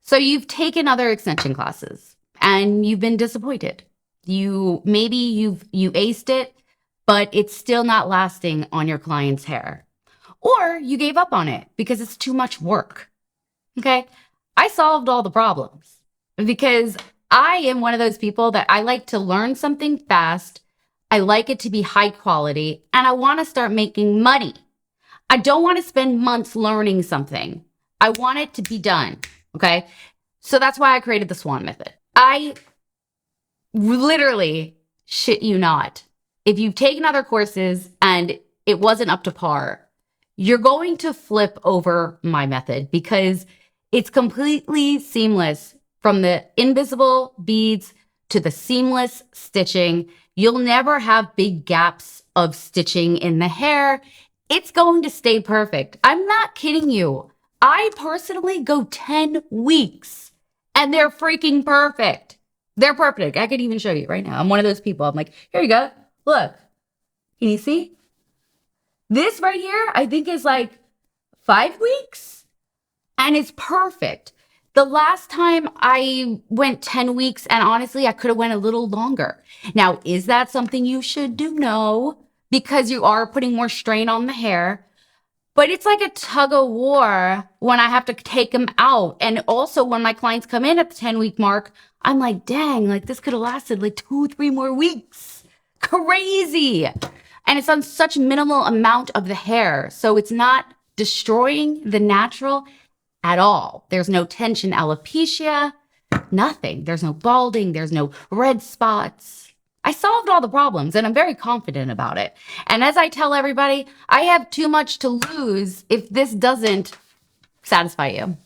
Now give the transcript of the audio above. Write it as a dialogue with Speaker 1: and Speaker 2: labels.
Speaker 1: So you've taken other extension classes and you've been disappointed. You aced it, but it's still not lasting on your client's hair. Or you gave up on it because it's too much work. Okay? I solved all the problems because I am one of those people that I like to learn something fast. I like it to be high quality and I want to start making money. I don't want to spend months learning something. I want it to be done. Okay. So that's why I created the Swan Method. I literally shit you not. If you've taken other courses and it wasn't up to par, you're going to flip over my method because it's completely seamless from the invisible beads to the seamless stitching. You'll never have big gaps of stitching in the hair. It's going to stay perfect. I'm not kidding you. I personally go 10 weeks and they're freaking perfect. They're perfect. I could even show you right now. I'm one of those people. I'm like, here you go. Look. Can you see? This right here, I think is like 5 weeks and it's perfect. The last time I went 10 weeks and honestly, I could have went a little longer. Now, is that something you should do? No, because you are putting more strain on the hair. But it's like a tug of war when I have to take them out. And also when my clients come in at the 10-week mark, I'm like, dang, like this could have lasted like 2-3 more weeks. Crazy. And it's on such minimal amount of the hair. So it's not destroying the natural at all. There's no tension alopecia, nothing. There's no balding. There's no red spots. I solved all the problems and I'm very confident about it. And as I tell everybody, I have too much to lose if this doesn't satisfy you.